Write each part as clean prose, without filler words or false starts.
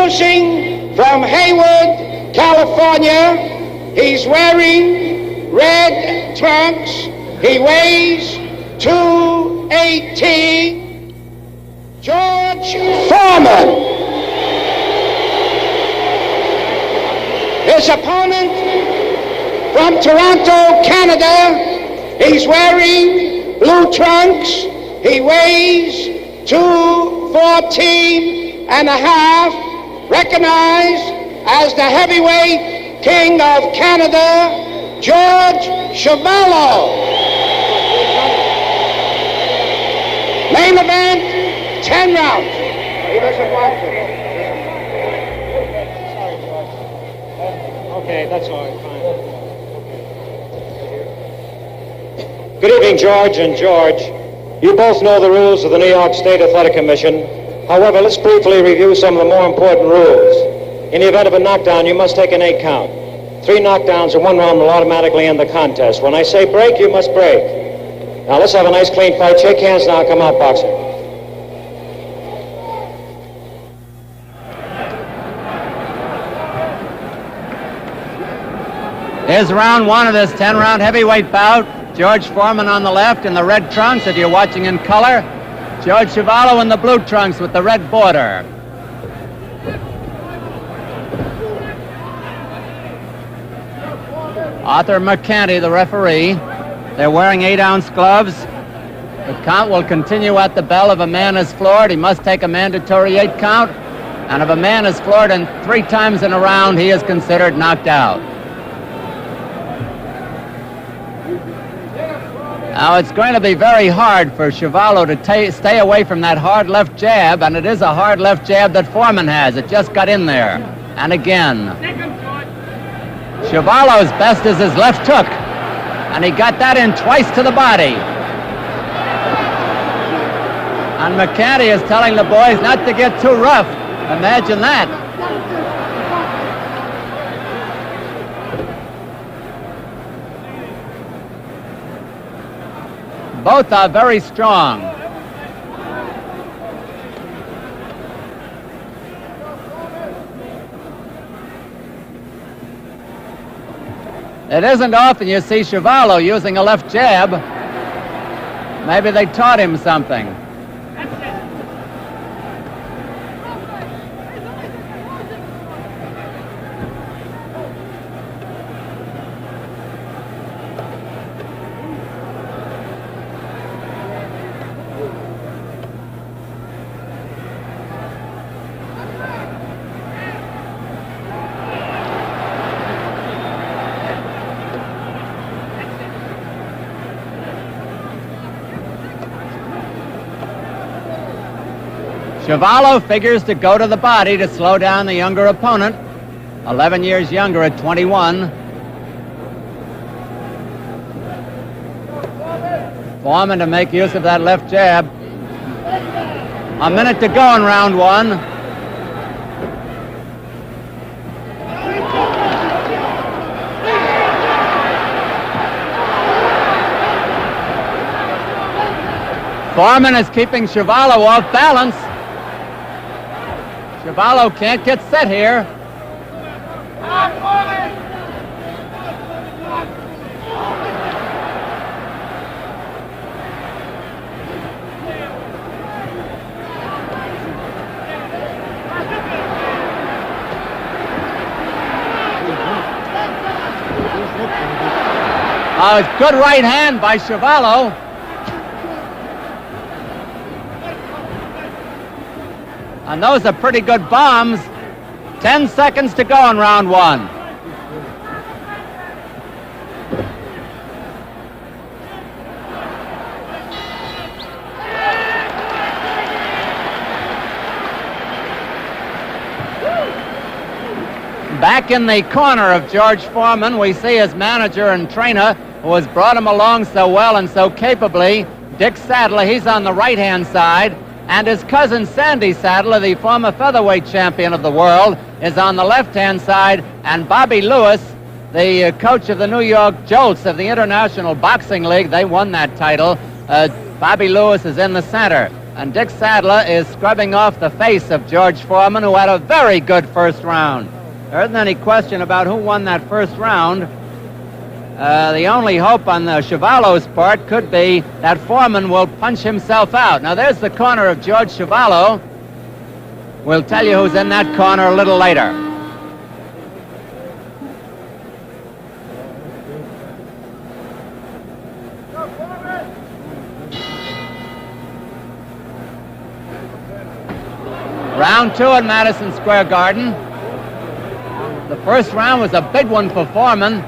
Introducing from Hayward, California, he's wearing red trunks. He weighs 218. George Foreman. His opponent from Toronto, Canada, he's wearing blue trunks. He weighs 214 and a half, recognized as the heavyweight king of Canada, George CHUVALO. Main event, 10 rounds. He doesn't want to. Okay, that's all right, fine. Good evening, George and George. You both know the rules of the New York State Athletic Commission. However, let's briefly review some of the more important rules. In the event of a knockdown, you must take an 8 count. 3 knockdowns in 1 round will automatically end the contest. When I say break, you must break. Now let's have a nice clean fight. Shake hands now. Come out, boxing. Here's round 1 of this 10-round heavyweight bout. George Foreman on the left in the red trunks, if you're watching in color. George CHUVALO in the blue trunks with the red border. Arthur McCanty, the referee. They're wearing 8-ounce gloves. The count will continue at the bell. If a man is floored, he must take a mandatory 8 count. And if a man is floored 3 times in a round, he is considered knocked out. Now, it's going to be very hard for CHUVALO to stay away from that hard left jab, and it is a hard left jab that Foreman has. It just got in there. And again. CHUVALO's best is his left hook, and he got that in twice to the body. And McCanty is telling the boys not to get too rough. Imagine that. Both are very strong. It isn't often you see CHUVALO using a left jab. Maybe they taught him something. CHUVALO figures to go to the body to slow down the younger opponent, 11 years younger at 21. Foreman to make use of that left jab. A minute to go in round 1. Foreman is keeping CHUVALO off balance. CHUVALO can't get set here. Good right hand by CHUVALO. And those are pretty good bombs. 10 seconds to go in round 1. Back in the corner of George Foreman, we see his manager and trainer, who has brought him along so well and so capably, Dick Sadler. He's on the right-hand side. And his cousin Sandy Sadler, the former featherweight champion of the world, is on the left-hand side. And Bobby Lewis, the coach of the New York Jolts of the International Boxing League, they won that title. Bobby Lewis is in the center. And Dick Sadler is scrubbing off the face of George Foreman, who had a very good first round. There isn't any question about who won that first round. The only hope on the CHUVALO's part could be that Foreman will punch himself out. Now, there's the corner of George CHUVALO. We'll tell you who's in that corner a little later. Round 2 at Madison Square Garden. The first round was a big one for Foreman.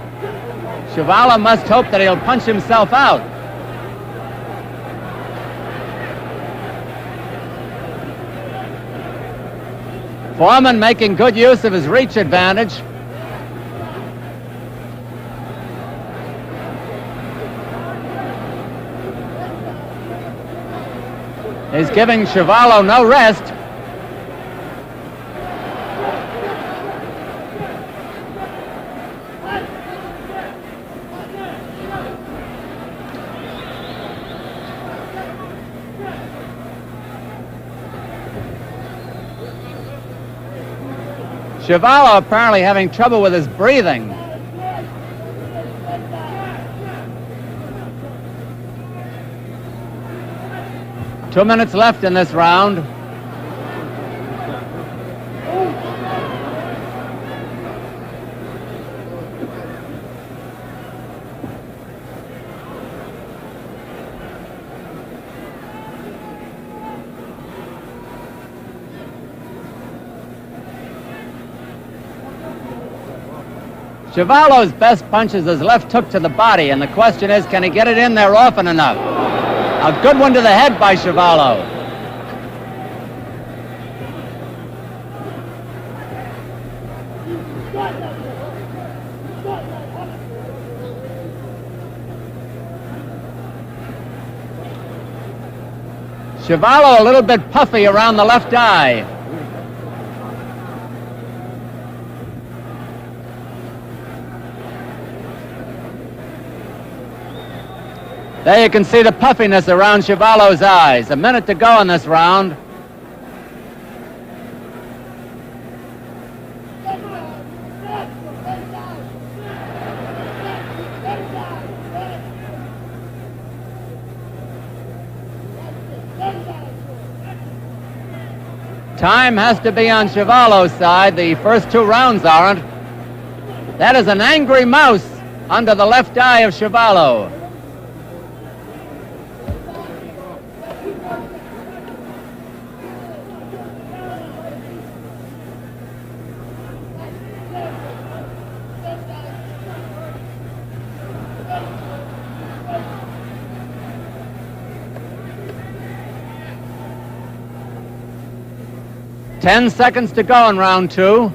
CHUVALO must hope that he'll punch himself out. Foreman making good use of his reach advantage. He's giving CHUVALO no rest. CHUVALO apparently having trouble with his breathing. Two minutes left in this round. CHUVALO's best punch is his left hook to the body, and the question is, can he get it in there often enough? A good one to the head by CHUVALO. CHUVALO a little bit puffy around the left eye. There you can see the puffiness around CHUVALO's eyes. A minute to go in this round. Time has to be on CHUVALO's side. The first 2 rounds aren't. That is an angry mouse under the left eye of CHUVALO. Ten seconds to go in round 2.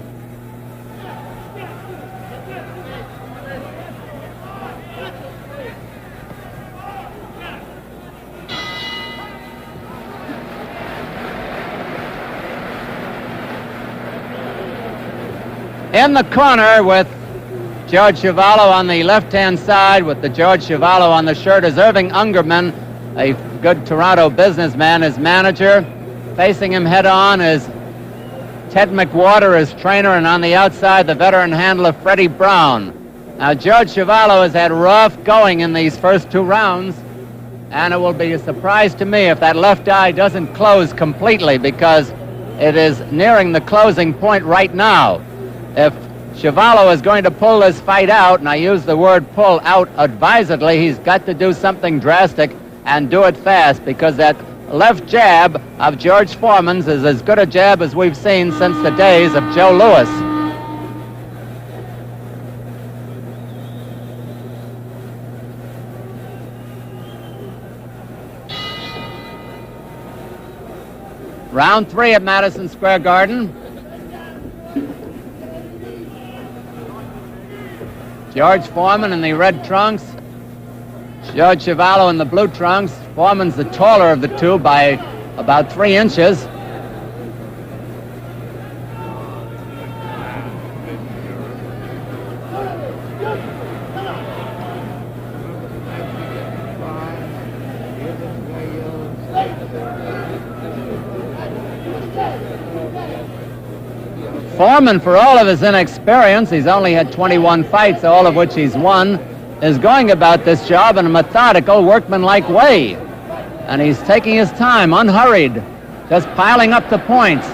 In the corner with George CHUVALO on the left-hand side with the George CHUVALO on the shirt is Irving Ungerman, a good Toronto businessman, his manager. Facing him head-on is Ted McWhorter, his trainer, and on the outside, the veteran handler, Freddie Brown. Now, George CHUVALO has had rough going in these first 2 rounds, and it will be a surprise to me if that left eye doesn't close completely, because it is nearing the closing point right now. If CHUVALO is going to pull this fight out, and I use the word pull out advisedly, he's got to do something drastic and do it fast, because that left jab of George Foreman's is as good a jab as we've seen since the days of Joe Louis. Round 3 at Madison Square Garden. George Foreman in the red trunks, George CHUVALO in the blue trunks. Foreman's the taller of the 2 by about 3 inches. Foreman, for all of his inexperience, he's only had 21 fights, all of which he's won, is going about this job in a methodical, workmanlike way. And he's taking his time, unhurried, just piling up the points.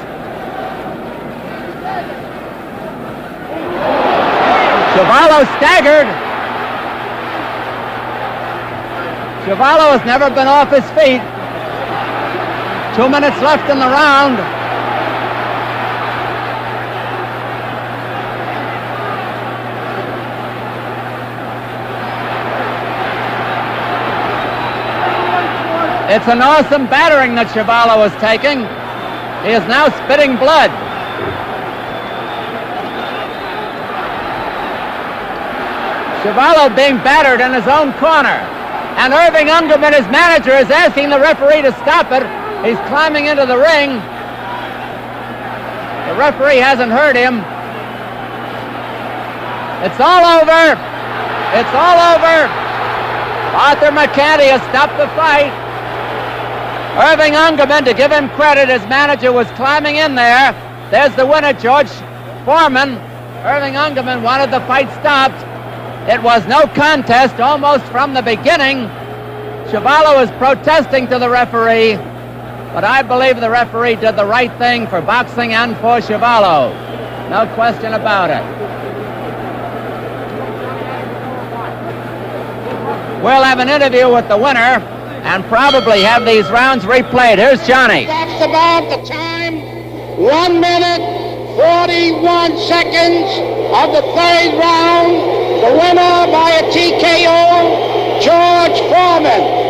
CHUVALO staggered. CHUVALO has never been off his feet. 2 minutes left in the round. It's an awesome battering that CHUVALO is taking. He is now spitting blood. CHUVALO being battered in his own corner. And Irving Ungerman, his manager, is asking the referee to stop it. He's climbing into the ring. The referee hasn't heard him. It's all over. It's all over. Arthur McCanty has stopped the fight. Irving Ungerman, to give him credit, his manager was climbing in there. There's the winner, George Foreman. Irving Ungerman wanted the fight stopped. It was no contest almost from the beginning. CHUVALO is protesting to the referee, but I believe the referee did the right thing for boxing and for CHUVALO. No question about it. We'll have an interview with the winner and probably have these rounds replayed. Here's Johnny. That's about the time. 1 minute, 41 seconds of the third round. The winner by a TKO, George Foreman.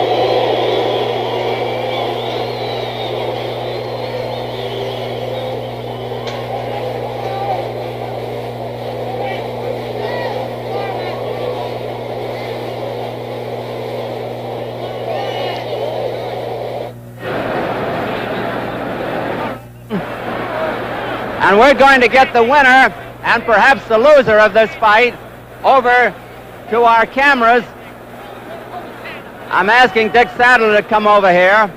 And we're going to get the winner and perhaps the loser of this fight over to our cameras. I'm asking Dick Sadler to come over here.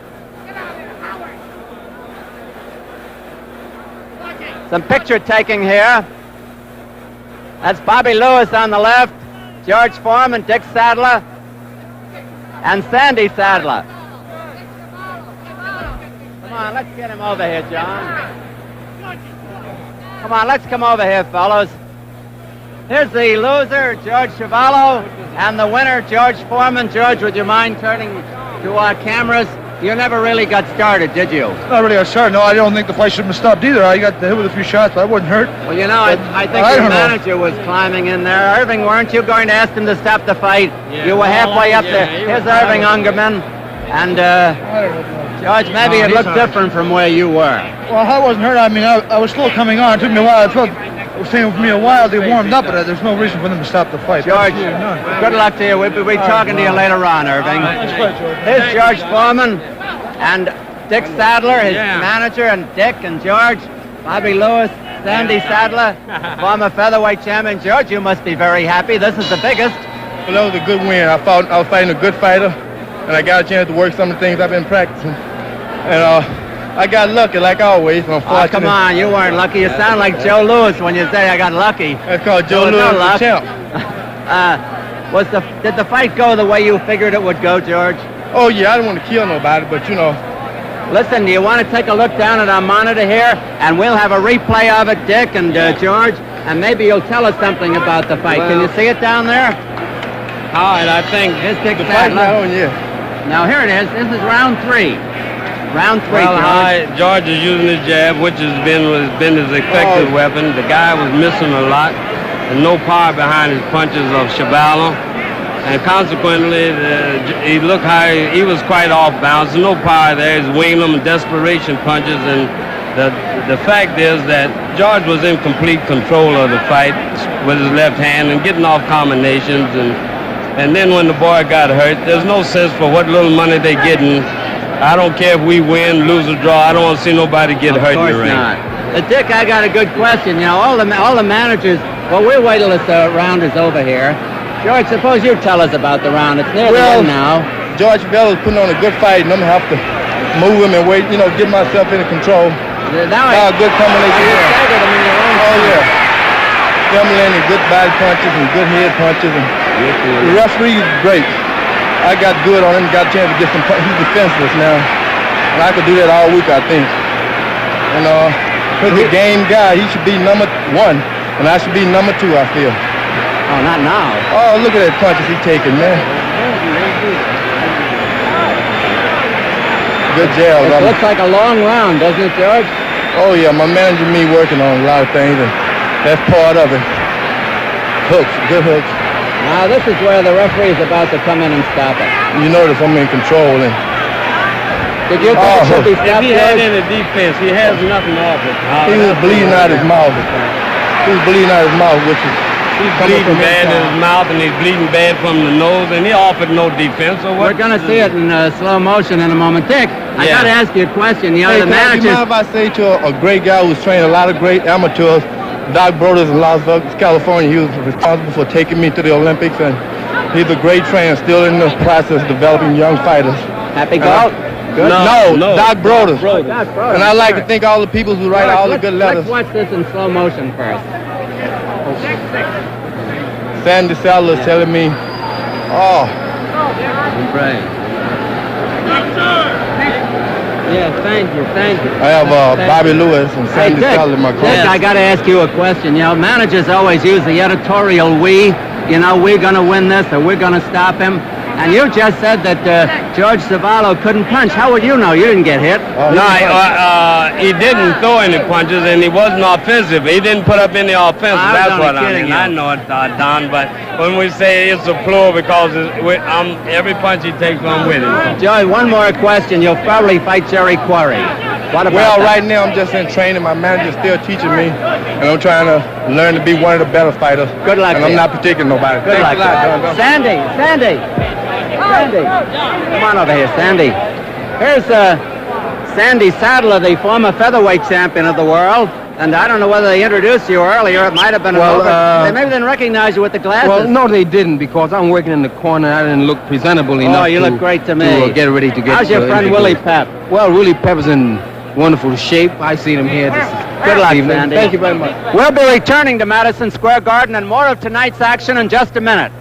Some picture taking here. That's Bobby Lewis on the left, George Foreman, Dick Sadler, and Sandy Sadler. Come on, let's get him over here, John. Come on, let's come over here, fellows. Here's the loser, George CHUVALO, and the winner, George Foreman. George, would you mind turning to our cameras? You never really got started, did you? Not really got started. No, I don't think the fight should have been stopped either. I got hit with a few shots, but I wasn't hurt. Well, you know, I think your manager was climbing in there. Irving, weren't you going to ask him to stop the fight? Yeah, you were halfway up there. Here's Irving Ungerman. And, George, maybe it looked different from where you were. Well, I wasn't hurt. I mean, I was still coming on. It took me a while. It was taking for me a while. They warmed up, but there's no reason for them to stop the fight. George, good luck to you. We'll be talking to you later on, Irving. Here's George Foreman and Dick Sadler, his manager, and Dick and George, Bobby Lewis, Sandy Sadler, former featherweight champion. George, you must be very happy. This is the biggest. Well, that was a good win. I was fighting a good fighter, and I got a chance to work some of the things I've been practicing. And I got lucky, like always. Oh, come on, you weren't lucky. You sound like Joe Louis when you say I got lucky. That's called Joe Louis, the champ. Did the fight go the way you figured it would go, George? Oh, yeah, I didn't want to kill nobody, but, you know. Listen, do you want to take a look down at our monitor here? And we'll have a replay of it, Dick and George, and maybe you'll tell us something about the fight. Can you see it down there? All right, I think Here's Dick Sadler. Now, here it is. This is round 3. Round 3, well, George is using his jab, which has been his effective weapon. The guy was missing a lot, and no power behind his punches of CHUVALO. And consequently, he looked high. He was quite off balance. No power there. He's winging them desperation punches. And the fact is that George was in complete control of the fight with his left hand and getting off combinations. And then when the boy got hurt, there's no sense for what little money they're getting. I don't care if we win, lose, or draw. I don't want to see nobody get hurt in the ring. Of course not. Dick, I got a good question. You know, all the managers. Well, we'll wait till this round is over here. George, suppose you tell us about the round. It's near the end now. George CHUVALO's putting on a good fight, and I'm going to have to move him and wait, you know, get myself into control. Now a good combination. You staggered him in your own feminine and good body punches and good head punches. And the referee is great. I got good on him, got a chance to get some punches. He's defenseless now. And I could do that all week, I think. And he's a game guy. He should be number 1, and I should be number 2, I feel. Oh, not now. Oh, look at that punches he's taking, man. Good jab. It looks like a long round, doesn't it, George? Oh, yeah, my manager and me working on a lot of things, and that's part of it. Hooks, good hooks. Now, this is where the referee is about to come in and stop it. You notice I'm in control. And did you think it should be stopped? If he had any defense, he has nothing off it. He was bleeding out his mouth. He was bleeding out his mouth, which is... He's bleeding bad in his mouth, and he's bleeding bad from the nose, and he offered no defense. So we're going to see it in slow motion in a moment. Dick, I got to ask you a question. You know, hey, the manager... You mind if I say to a great guy who's trained a lot of great amateurs, Doc Broders in Las Vegas, California, he was responsible for taking me to the Olympics, and he's a great trainer, still in the process of developing young fighters. Happy golf? No, Doc Broders. Doc Broders. And I like to thank all the people who write all the good letters. Let's watch this in slow motion first. Sandy Saddler is telling me, oh. Right. Yeah, thank you. I have Bobby Lewis and Sandy Saddler in my coach. Dick, I got to ask you a question. You know, managers always use the editorial we. You know, we're going to win this or we're going to stop him. And you just said that George CHUVALO couldn't punch. How would you know? You didn't get hit. No, he didn't throw any punches, and he wasn't offensive. He didn't put up any offense. That's what I mean. I know it, Don, but when we say it's a plural, because every punch he takes, I'm with him. Joey, one more question. You'll probably fight Jerry Quarry. What about that? Right now I'm just in training. My manager's still teaching me, and I'm trying to learn to be one of the better fighters. Good luck. And I'm not predicting nobody. Good luck. Sandy. Come on over here, Sandy. Here's Sandy Saddler, the former featherweight champion of the world. And I don't know whether they introduced you earlier. It might have been they maybe didn't recognize you with the glasses. Well, no, they didn't, because I'm working in the corner. I didn't look presentable enough. Oh, you look great to me. To get ready to get. How's your friend Willie Pep? Well, Willie Pep is in wonderful shape. I seen him here. Good luck, Sandy. Thank you very much. We'll be returning to Madison Square Garden and more of tonight's action in just a minute.